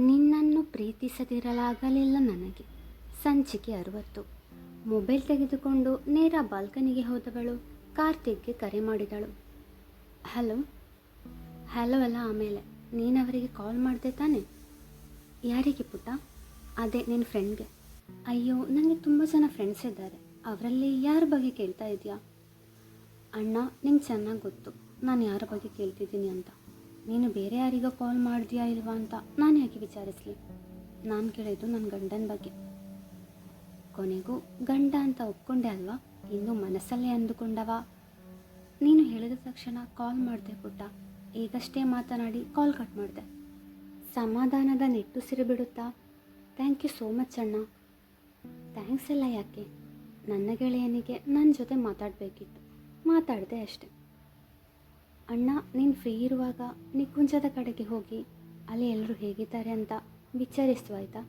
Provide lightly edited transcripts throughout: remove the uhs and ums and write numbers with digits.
ನಿನ್ನನ್ನು ಪ್ರೀತಿಸದಿರಲಾಗಲಿಲ್ಲ ನನಗೆ. ಸಂಚಿಕೆ 60. ಮೊಬೈಲ್ ತೆಗೆದುಕೊಂಡು ನೇರ ಬಾಲ್ಕನಿಗೆ ಹೋದವಳು ಕಾರ್ತಿಕ್ಗೆ ಕರೆ ಮಾಡಿದಳು. ಹಲೋ ಹಲೋ ಅಲ್ಲ, ಆಮೇಲೆ ನೀನವರಿಗೆ ಕಾಲ್ ಮಾಡಿದೆ ತಾನೆ? ಯಾರಿಗೆ ಪುಟ್ಟ? ಅದೇ ನಿನ್ನ ಫ್ರೆಂಡ್ಗೆ. ಅಯ್ಯೋ, ನನಗೆ ತುಂಬ ಜನ ಫ್ರೆಂಡ್ಸ್ ಇದ್ದಾರೆ, ಅವರಲ್ಲಿ ಯಾರ ಬಗ್ಗೆ ಕೇಳ್ತಾ ಇದೆಯಾ? ಅಣ್ಣ, ನಿಂಗೆ ಚೆನ್ನಾಗಿ ಗೊತ್ತು ನಾನು ಯಾರ ಬಗ್ಗೆ ಕೇಳ್ತಿದ್ದೀನಿ ಅಂತ. ನೀನು ಬೇರೆ ಯಾರಿಗೋ ಕಾಲ್ ಮಾಡಿದ್ಯಾ ಇಲ್ವಾ ಅಂತ ನಾನು ಯಾಕೆ ವಿಚಾರಿಸಲಿ? ನಾನು ಕೇಳಿದ್ದು ನನ್ನ ಗಂಡನ ಬಗ್ಗೆ. ಕೊನೆಗೂ ಗಂಡ ಅಂತ ಒಪ್ಕೊಂಡೆ ಅಲ್ವಾ? ಇನ್ನು ಮನಸ್ಸಲ್ಲೇ ಅಂದುಕೊಂಡವ. ನೀನು ಹೇಳಿದ ತಕ್ಷಣ ಕಾಲ್ ಮಾಡಿದೆ ಪುಟ್ಟ. ಈಗಷ್ಟೇ ಮಾತನಾಡಿ ಕಾಲ್ ಕಟ್ ಮಾಡಿದೆ. ಸಮಾಧಾನದ ನಿಟ್ಟುಸಿರು ಬಿಡುತ್ತಾ, ಥ್ಯಾಂಕ್ ಯು ಸೋ ಮಚ್ ಅಣ್ಣ. ಥ್ಯಾಂಕ್ಸ್ ಎಲ್ಲ ಯಾಕೆ? ನನ್ನ ಗೆಳೆಯನಿಗೆ ನನ್ನ ಜೊತೆ ಮಾತಾಡಬೇಕಿತ್ತು, ಮಾತಾಡಿದೆ ಅಷ್ಟೆ. ಅಣ್ಣ, ನೀನು ಫ್ರೀ ಇರುವಾಗ ನಿಕುಂಜದ ಕಡೆಗೆ ಹೋಗಿ ಅಲ್ಲಿ ಎಲ್ಲರೂ ಹೇಗಿದ್ದಾರೆ ಅಂತ ವಿಚಾರಿಸು ಆಯಿತಾ?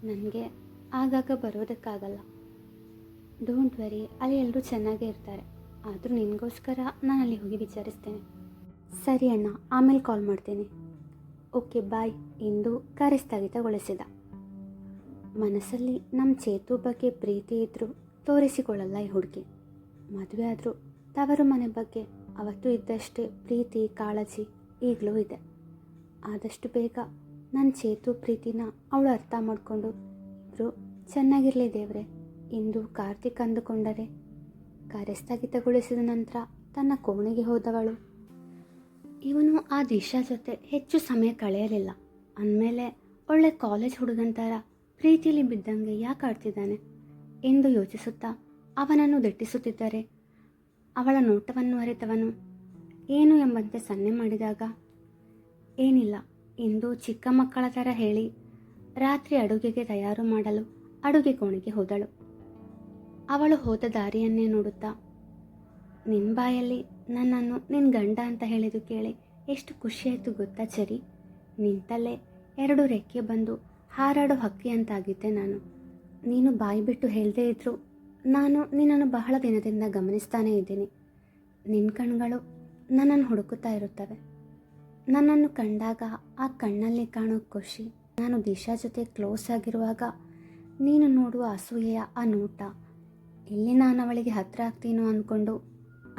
ನನಗೆ ಆಗಾಗ ಬರೋದಕ್ಕಾಗಲ್ಲ. ಡೋಂಟ್ ವರಿ, ಅಲ್ಲಿ ಎಲ್ಲರೂ ಚೆನ್ನಾಗೇ ಇರ್ತಾರೆ. ಆದರೂ ನಿನಗೋಸ್ಕರ ನಾನು ಅಲ್ಲಿ ಹೋಗಿ ವಿಚಾರಿಸ್ತೇನೆ. ಸರಿ ಅಣ್ಣ, ಆಮೇಲೆ ಕಾಲ್ ಮಾಡ್ತೀನಿ. ಓಕೆ ಬಾಯ್ ಎಂದು ಕರೆ ಸ್ಥಗಿತಗೊಳಿಸಿದ. ಮನಸ್ಸಲ್ಲಿ ನಮ್ಮ ಚೇತು ಬಗ್ಗೆ ಪ್ರೀತಿ ಇದ್ದರೂ ತೋರಿಸಿಕೊಳ್ಳಲ್ಲ ಈ ಹುಡುಗಿ. ಮದುವೆ ಆದರೂ ತವರು ಮನೆ ಬಗ್ಗೆ ಅವತ್ತು ಇದ್ದಷ್ಟೇ ಪ್ರೀತಿ ಕಾಳಜಿ ಈಗಲೂ ಇದೆ. ಆದಷ್ಟು ಬೇಗ ನನ್ನ ಚೇತು ಪ್ರೀತಿನ ಅವಳು ಅರ್ಥ ಮಾಡಿಕೊಂಡು ಇಬ್ಬರು ಚೆನ್ನಾಗಿರಲಿ ದೇವ್ರೆ ಎಂದು ಕಾರ್ತಿಕ್ ಅಂದುಕೊಂಡರೆ, ಕರೆ ಸ್ಥಗಿತಗೊಳಿಸಿದ ನಂತರ ತನ್ನ ಕೋಣೆಗೆ ಹೋದವಳು. ಇವನು ಆ ದಿಶಾ ಜೊತೆ ಹೆಚ್ಚು ಸಮಯ ಕಳೆಯಲಿಲ್ಲ ಅಂದಮೇಲೆ ಒಳ್ಳೆ ಕಾಲೇಜ್ ಹುಡುಗಂತರ ಪ್ರೀತಿಯಲ್ಲಿ ಬಿದ್ದಂಗೆ ಯಾಕೆ ಆಡ್ತಿದ್ದಾನೆ ಎಂದು ಯೋಚಿಸುತ್ತಾ ಅವನನ್ನು ದಿಟ್ಟಿಸುತ್ತಿದ್ದರೆ, ಅವಳ ನೋಟವನ್ನು ಅರಿತವನು ಏನು ಎಂಬಂತೆ ಸನ್ನೆ ಮಾಡಿದಾಗ, ಏನಿಲ್ಲ ಎಂದು ಚಿಕ್ಕ ಮಕ್ಕಳ ಥರ ಹೇಳಿ ರಾತ್ರಿ ಅಡುಗೆಗೆ ತಯಾರು ಮಾಡಲು ಅಡುಗೆ ಕೋಣೆಗೆ ಹೋದಳು. ಅವಳು ಹೋದ ದಾರಿಯನ್ನೇ ನೋಡುತ್ತಾ, ನಿನ್ನ ಬಾಯಲ್ಲಿ ನನ್ನನ್ನು ನಿನ್ನ ಗಂಡ ಅಂತ ಹೇಳಿದ್ದು ಕೇಳಿ ಎಷ್ಟು ಖುಷಿಯಾಯಿತು ಗೊತ್ತಾ ಚರಿ? ನಿಂತಲ್ಲೇ 2 ರೆಕ್ಕೆ ಬಂದು ಹಾರಾಡೋ ಹಕ್ಕಿ ಅಂತಾಗಿದ್ದೆ ನಾನು. ನೀನು ಬಾಯಿ ಬಿಟ್ಟು ಹೇಳದೇ ಇದ್ದರೂ ನಾನು ನಿನ್ನನ್ನು ಬಹಳ ದಿನದಿಂದ ಗಮನಿಸ್ತಾನೇ ಇದ್ದೀನಿ. ನಿನ್ನ ಕಣ್ಗಳು ನನ್ನನ್ನು ಹುಡುಕುತ್ತಾ ಇರುತ್ತವೆ. ನನ್ನನ್ನು ಕಂಡಾಗ ಆ ಕಣ್ಣಲ್ಲಿ ಕಾಣೋ ಖುಷಿ, ನಾನು ದಿಶಾ ಜೊತೆ ಕ್ಲೋಸ್ ಆಗಿರುವಾಗ ನೀನು ನೋಡುವ ಅಸೂಯೆಯ ಆ ನೋಟ, ಇಲ್ಲಿ ನಾನು ಅವಳಿಗೆ ಹತ್ತಿರ ಆಗ್ತೀನೋ ಅಂದ್ಕೊಂಡು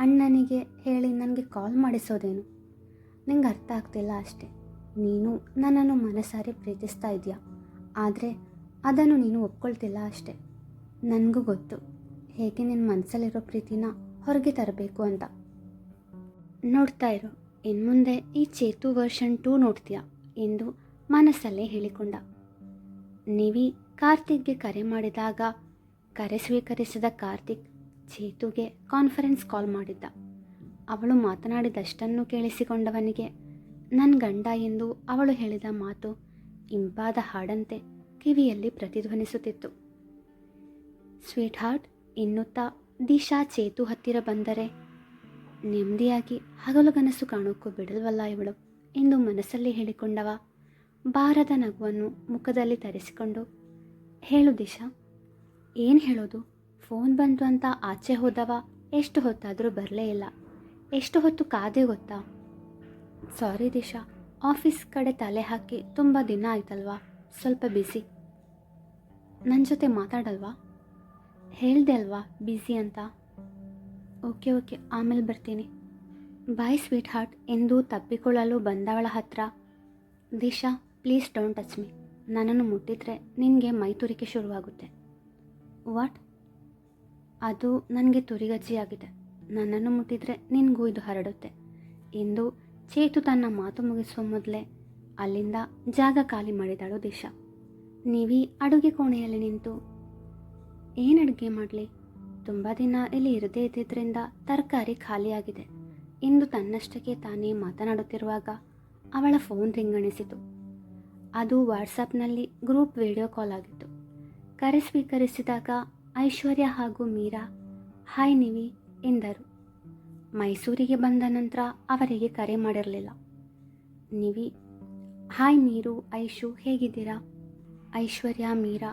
ಅಣ್ಣನಿಗೆ ಹೇಳಿ ನನಗೆ ಕಾಲ್ ಮಾಡಿಸೋದೇನು? ನಿಂಗೆ ಅರ್ಥ ಆಗ್ತಿಲ್ಲ ಅಷ್ಟೆ. ನೀನು ನನ್ನನ್ನು ಮನಸಾರೆ ಪ್ರೀತಿಸ್ತಾ ಇದೆಯಾ, ಆದರೆ ಅದನ್ನು ನೀನು ಒಪ್ಕೊಳ್ತಿಲ್ಲ ಅಷ್ಟೆ. ನನಗೂ ಗೊತ್ತು ಹೇಗೆ ನಿನ್ನ ಮನಸ್ಸಲ್ಲಿರೋ ಪ್ರೀತಿನ ಹೊರಗೆ ತರಬೇಕು ಅಂತ. ನೋಡ್ತಾ ಇರು, ಇನ್ಮುಂದೆ ಈ ಚೇತು ವರ್ಷನ್ 2 ನೋಡ್ತೀಯಾ ಎಂದು ಮನಸ್ಸಲ್ಲೇ ಹೇಳಿಕೊಂಡ. ನಿವಿ ಕಾರ್ತಿಕ್ಗೆ ಕರೆ ಮಾಡಿದಾಗ ಕರೆ ಸ್ವೀಕರಿಸಿದ ಕಾರ್ತಿಕ್ ಚೇತುಗೆ ಕಾನ್ಫರೆನ್ಸ್ ಕಾಲ್ ಮಾಡಿದ್ದ. ಅವಳು ಮಾತನಾಡಿದಷ್ಟನ್ನು ಕೇಳಿಸಿಕೊಂಡವನಿಗೆ ನನ್ನ ಗಂಡ ಎಂದು ಅವಳು ಹೇಳಿದ ಮಾತು ಇಂಪಾದ ಹಾಡಂತೆ ಕಿವಿಯಲ್ಲಿ ಪ್ರತಿಧ್ವನಿಸುತ್ತಿತ್ತು. ಸ್ವೀಟ್ ಹಾರ್ಟ್ ಎನ್ನುತ್ತಾ ದಿಶಾ ಚೇತು ಹತ್ತಿರ ಬಂದರೆ, ನೆಮ್ಮದಿಯಾಗಿ ಹಗಲುಗನಸು ಕಾಣೋಕ್ಕೂ ಬಿಡಲ್ವಲ್ಲ ಇವಳು ಎಂದು ಮನಸ್ಸಲ್ಲಿ ಹೇಳಿಕೊಂಡವ ಭಾರದ ನಗುವನ್ನು ಮುಖದಲ್ಲಿ ತರಿಸಿಕೊಂಡು, ಹೇಳು ದಿಶಾ. ಏನು ಹೇಳೋದು? ಫೋನ್ ಬಂತು ಅಂತ ಆಚೆ ಹೋದವ ಎಷ್ಟು ಹೊತ್ತಾದರೂ ಬರಲೇ ಇಲ್ಲ. ಎಷ್ಟು ಹೊತ್ತು ಕಾದೆ ಗೊತ್ತಾ? ಸಾರಿ ದಿಶಾ, ಆಫೀಸ್ ಕಡೆ ತಲೆ ಹಾಕಿ ತುಂಬ ದಿನ ಆಯ್ತಲ್ವಾ, ಸ್ವಲ್ಪ ಬ್ಯುಸಿ. ನನ್ನ ಜೊತೆ ಮಾತಾಡಲ್ವಾ? ಹೇಳ್ದೆ ಅಲ್ವಾ ಬ್ಯುಸಿ ಅಂತ. ಓಕೆ ಆಮೇಲೆ ಬರ್ತೀನಿ. ಬಾಯ್ ಸ್ವೀಟ್ ಹಾರ್ಟ್ ಎಂದು ತಪ್ಪಿಕೊಳ್ಳಲು ಬಂದವಳ ಹತ್ರ, Disha please don't touch me. ನನ್ನನ್ನು ಮುಟ್ಟಿದ್ರೆ ನಿನಗೆ ಮೈ ತುರಿಕೆ ಶುರುವಾಗುತ್ತೆ. ವಾಟ್? ಅದು ನನಗೆ ತುರಿಗಜ್ಜಿಯಾಗಿದೆ. ನನ್ನನ್ನು ಮುಟ್ಟಿದ್ರೆ ನಿನಗೂ ಇದು ಹರಡುತ್ತೆ ಎಂದು ಚೇತು ತನ್ನ ಮಾತು ಮುಗಿಸುವ ಮೊದಲೇ ಅಲ್ಲಿಂದ ಜಾಗ ಖಾಲಿ ಮಾಡಿದಳು ದಿಶಾ. ನೀವಿ ಅಡುಗೆ ಕೋಣೆಯಲ್ಲಿ ನಿಂತು, ಏನು ಅಡುಗೆ ಮಾಡಲಿ? ತುಂಬ ದಿನ ಇಲ್ಲಿ ಇರದೇ ಇದ್ದಿದ್ದರಿಂದ ತರಕಾರಿ ಖಾಲಿಯಾಗಿದೆ ಎಂದು ತನ್ನಷ್ಟಕ್ಕೆ ತಾನೇ ಮಾತನಾಡುತ್ತಿರುವಾಗ ಅವಳ ಫೋನ್ ರಿಂಗಣಿಸಿತು. ಅದು ವಾಟ್ಸಪ್ನಲ್ಲಿ ಗ್ರೂಪ್ ವಿಡಿಯೋ ಕಾಲ್ ಆಗಿತ್ತು. ಕರೆ ಸ್ವೀಕರಿಸಿದಾಗ ಐಶ್ವರ್ಯ ಹಾಗೂ ಮೀರಾ ಹಾಯ್ ನಿವಿ ಎಂದರು. ಮೈಸೂರಿಗೆ ಬಂದ ನಂತರ ಅವರಿಗೆ ಕರೆ ಮಾಡಿರಲಿಲ್ಲ. ನಿವಿ, ಹಾಯ್ ಮೀರು, ಐಶು ಹೇಗಿದ್ದೀರಾ? ಐಶ್ವರ್ಯ, ಮೀರಾ,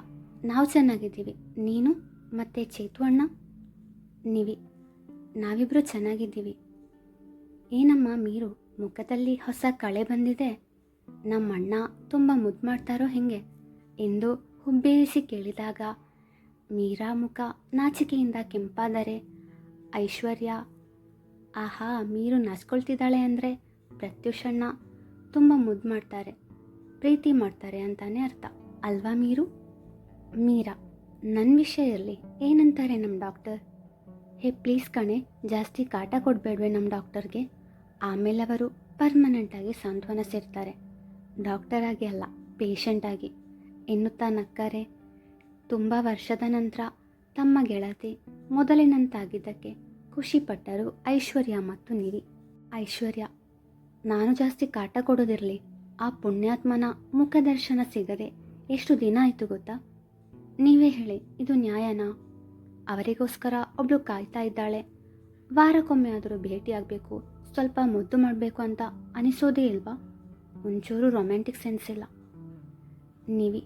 ನಾವು ಚೆನ್ನಾಗಿದ್ದೀವಿ. ನೀನು ಮತ್ತು ಚೇತು ಅಣ್ಣ? ನಿವಿ, ನಾವಿಬ್ಬರು ಚೆನ್ನಾಗಿದ್ದೀವಿ. ಏನಮ್ಮ ಮೀರು, ಮುಖದಲ್ಲಿ ಹೊಸ ಕಳೆ ಬಂದಿದೆ? ನಮ್ಮ ಅಣ್ಣ ತುಂಬ ಮುದ್ದು ಮಾಡ್ತಾರೋ ಹೆಂಗೆ ಎಂದು ಹುಬ್ಬೇರಿಸಿ ಕೇಳಿದಾಗ ಮೀರಾ ಮುಖ ನಾಚಿಕೆಯಿಂದ ಕೆಂಪಾದರೆ ಐಶ್ವರ್ಯ ಆಹಾ ಮೀರು ನಾಚ್ಕೊಳ್ತಿದ್ದಾಳೆ ಅಂದರೆ ಪ್ರತ್ಯುಷಣ್ಣ ತುಂಬ ಮುದ್ದು ಮಾಡ್ತಾರೆ, ಪ್ರೀತಿ ಮಾಡ್ತಾರೆ ಅಂತಾನೆ ಅರ್ಥ ಅಲ್ವಾ ಮೀರು? ಮೀರಾ ನನ್ನ ವಿಷಯ ಇರಲಿ, ಏನಂತಾರೆ ನಮ್ಮ ಡಾಕ್ಟರ್? ಹೇ ಪ್ಲೀಸ್ ಕಣೆ, ಜಾಸ್ತಿ ಕಾಟ ಕೊಡಬೇಡ್ವೆ ನಮ್ಮ ಡಾಕ್ಟರ್ಗೆ. ಆಮೇಲೆ ಅವರು ಪರ್ಮನೆಂಟಾಗಿ ಸಾಂತ್ವನ ಸೇರ್ತಾರೆ, ಡಾಕ್ಟರಾಗಿ ಅಲ್ಲ ಪೇಷಂಟಾಗಿ ಎನ್ನುತ್ತಾ ನಕ್ಕರೆ. ತುಂಬ ವರ್ಷದ ನಂತರ ತಮ್ಮ ಗೆಳತಿ ಮೊದಲಿನಂತಾಗಿದ್ದಕ್ಕೆ ಖುಷಿಪಟ್ಟರು ಐಶ್ವರ್ಯ ಮತ್ತು ನಿವಿ. ಐಶ್ವರ್ಯ ನಾನು ಜಾಸ್ತಿ ಕಾಟ ಕೊಡೋದಿರಲಿ, ಆ ಪುಣ್ಯಾತ್ಮನ ಮುಖದರ್ಶನ ಸಿಗದೆ ಎಷ್ಟು ದಿನ ಆಯಿತು ಗೊತ್ತಾ? ನೀವೇ ಹೇಳಿ, ಇದು ನ್ಯಾಯನಾ? ಅವರಿಗೋಸ್ಕರ ಒಬ್ಳು ಕಾಯ್ತಾ ಇದ್ದಾಳೆ, ವಾರಕ್ಕೊಮ್ಮೆ ಆದರೂ ಭೇಟಿಯಾಗಬೇಕು, ಸ್ವಲ್ಪ ಮುದ್ದು ಮಾಡಬೇಕು ಅಂತ ಅನಿಸೋದೇ ಇಲ್ವಾ? ಒಂಚೂರು ರೊಮ್ಯಾಂಟಿಕ್ ಸೆನ್ಸ್ ಇಲ್ಲ. ನೀವಿ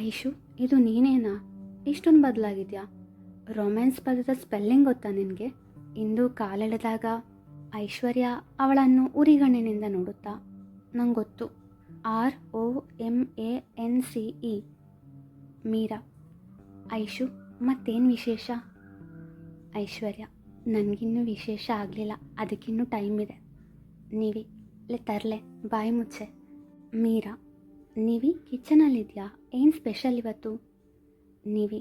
ಐಶು ಇದು ನೀನೇನಾ? ಇಷ್ಟೊಂದು ಬದಲಾಗಿದೆಯಾ? ರೊಮ್ಯಾನ್ಸ್ ಪದದ ಸ್ಪೆಲ್ಲಿಂಗ್ ಗೊತ್ತಾ ನಿನಗೆ? ಇಂದು ಕಾಲೆಳೆದಾಗ ಐಶ್ವರ್ಯ ಅವಳನ್ನು ಉರಿಗಣ್ಣಿನಿಂದ ನೋಡುತ್ತಾ, ನಂಗೆ ಗೊತ್ತು, ROMANCE. ಮೀರಾ ಐಶು ಮತ್ತೇನು ವಿಶೇಷ? ಐಶ್ವರ್ಯ ನನಗಿನ್ನೂ ವಿಶೇಷ ಆಗಲಿಲ್ಲ, ಅದಕ್ಕಿನ್ನೂ ಟೈಮ್ ಇದೆ. ನೀವಿ ತರಲೆ ಬಾಯಿ ಮುಚ್ಚೆ. ಮೀರಾ ನೀವಿ ಕಿಚನಲ್ಲಿದೆಯಾ? ಏನು ಸ್ಪೆಷಲ್ ಇವತ್ತು? ನೀವಿ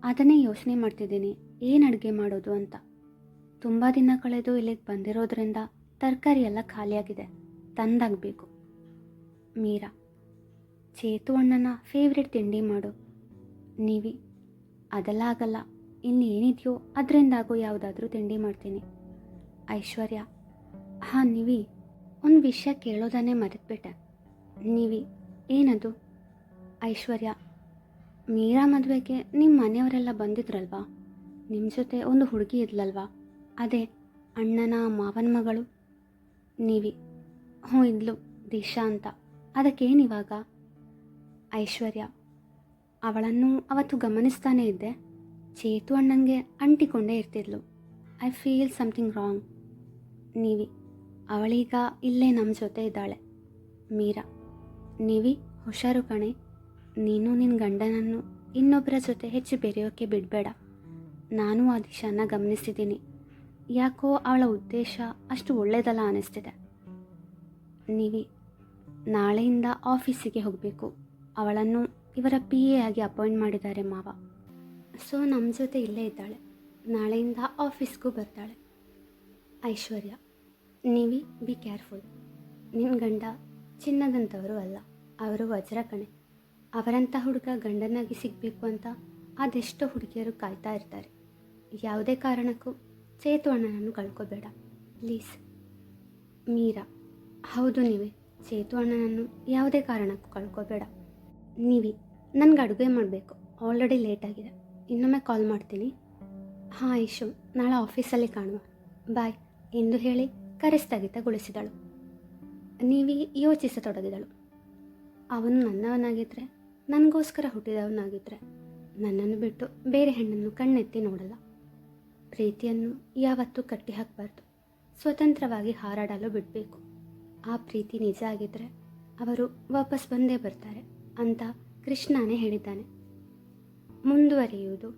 ಅದನ್ನೇ ಯೋಚನೆ ಮಾಡ್ತಿದ್ದೀನಿ, ಏನು ಅಡುಗೆ ಮಾಡೋದು ಅಂತ. ತುಂಬ ದಿನ ಕಳೆದು ಇಲ್ಲಿಗೆ ಬಂದಿರೋದ್ರಿಂದ ತರಕಾರಿ ಎಲ್ಲ ಖಾಲಿಯಾಗಿದೆ, ತಂದಾಗಬೇಕು. ಮೀರಾ ಚೇತು ಅಣ್ಣನ ಫೇವ್ರೆಟ್ ತಿಂಡಿ ಮಾಡು. ನೀವಿ ಅದೆಲ್ಲ ಆಗಲ್ಲ, ಇನ್ನು ಏನಿದೆಯೋ ಅದರಿಂದಾಗೋ ಯಾವುದಾದ್ರೂ ತಿಂಡಿ ಮಾಡ್ತೀನಿ. ಐಶ್ವರ್ಯ ಹಾಂ ನೀವಿ, ಒಂದು ವಿಷಯ ಕೇಳೋದನ್ನೇ ಮರೆತುಬಿಟ್ಟೆ. ನೀವಿ ಏನದು? ಐಶ್ವರ್ಯ ಮೀರಾ ಮದುವೆಗೆ ನಿಮ್ಮ ಮನೆಯವರೆಲ್ಲ ಬಂದಿದ್ರಲ್ವಾ, ನಿಮ್ಮ ಜೊತೆ ಒಂದು ಹುಡುಗಿ ಇದ್ಲಲ್ವಾ, ಅದೇ ಅಣ್ಣನ ಮಾವನ ಮಗಳು. ನೀವಿ ಹ್ಞೂ ಇದ್ಲು, ದಿಶಾ ಅಂತ. ಅದಕ್ಕೇನಿವಾಗ? ಐಶ್ವರ್ಯ ಅವಳನ್ನು ಅವತ್ತು ಗಮನಿಸ್ತಾನೇ ಇದ್ದೆ, ಚೇತು ಅಣ್ಣಂಗೆ ಅಂಟಿಕೊಂಡೇ ಇರ್ತಿದ್ಲು. I feel something wrong. ನೀವಿ ಅವಳೀಗ ಇಲ್ಲೇ ನಮ್ಮ ಜೊತೆ ಇದ್ದಾಳೆ. ಮೀರಾ ನೀವಿ ಹುಷಾರು ಕಣೆ, ನೀನು ನಿನ್ನ ಗಂಡನನ್ನು ಇನ್ನೊಬ್ಬರ ಜೊತೆ ಹೆಚ್ಚು ಬೆರೆಯೋಕ್ಕೆ ಬಿಡಬೇಡ. ನಾನು ಆ ದಿಶಾನ ಗಮನಿಸಿದ್ದೀನಿ, ಯಾಕೋ ಅವಳ ಉದ್ದೇಶ ಅಷ್ಟು ಒಳ್ಳೆಯದಲ್ಲ ಅನ್ನಿಸ್ತಿದೆ. ನೀವಿ ನಾಳೆಯಿಂದ ಆಫೀಸಿಗೆ ಹೋಗಬೇಕು, ಅವಳನ್ನು ಇವರ PA ಆಗಿ ಅಪಾಯಿಂಟ್ ಮಾಡಿದ್ದಾರೆ ಮಾವ. ಸೊ ನಮ್ಮ ಜೊತೆ ಇಲ್ಲೇ ಇದ್ದಾಳೆ, ನಾಳೆಯಿಂದ ಆಫೀಸ್ಗೂ ಬರ್ತಾಳೆ. ಐಶ್ವರ್ಯ ನೀವಿ ಬಿ ಕೇರ್ಫುಲ್, ನಿನ್ನ ಗಂಡ ಚಿನ್ನದಂಥವರು ಅಲ್ಲ, ಅವರು ವಜ್ರ ಕಣೆ. ಅವರಂಥ ಹುಡುಗ ಗಂಡನಾಗಿ ಸಿಗಬೇಕು ಅಂತ ಅದೆಷ್ಟೋ ಹುಡುಗಿಯರು ಕಾಯ್ತಾ ಇರ್ತಾರೆ. ಯಾವುದೇ ಕಾರಣಕ್ಕೂ ಚೇತು ಅಣ್ಣನನ್ನು ಕಳ್ಕೊಬೇಡ ಪ್ಲೀಸ್. ಮೀರಾ ಹೌದು ನೀವಿ, ಚೇತು ಅಣ್ಣನನ್ನು ಯಾವುದೇ ಕಾರಣಕ್ಕೂ ಕಳ್ಕೊಬೇಡ. ನೀವಿ ನನಗೆ ಅಡುಗೆ ಮಾಡಬೇಕು, ಆಲ್ರೆಡಿ ಲೇಟಾಗಿದೆ, ಇನ್ನೊಮ್ಮೆ ಕಾಲ್ ಮಾಡ್ತೀನಿ. ಹಾಂ ಐಶು, ನಾಳೆ ಆಫೀಸಲ್ಲಿ ಕಾಣುವ, ಬಾಯ್ ಎಂದು ಹೇಳಿ ಕರೆ ಸ್ಥಗಿತಗೊಳಿಸಿದಳು. ನೀವಿ ಯೋಚಿಸತೊಡಗಿದಳು. ಅವನು ನನ್ನವನಾಗಿದ್ದರೆ, ನನಗೋಸ್ಕರ ಹುಟ್ಟಿದವನಾಗಿದ್ದರೆ ನನ್ನನ್ನು ಬಿಟ್ಟು ಬೇರೆ ಹೆಣ್ಣನ್ನು ಕಣ್ಣೆತ್ತಿ ನೋಡಲ್ಲ. ಪ್ರೀತಿಯನ್ನು ಯಾವತ್ತೂ ಕಟ್ಟಿ ಹಾಕಬಾರ್ದು, ಸ್ವತಂತ್ರವಾಗಿ ಹಾರಾಡಲು ಬಿಡಬೇಕು. ಆ ಪ್ರೀತಿ ನಿಜ ಆಗಿದ್ದರೆ ಅವರು ವಾಪಸ್ ಬಂದೇ ಬರ್ತಾರೆ ಅಂತ ಕೃಷ್ಣನೇ ಹೇಳಿದ್ದಾನೆ. ಮುಂದುವರಿಯುವುದು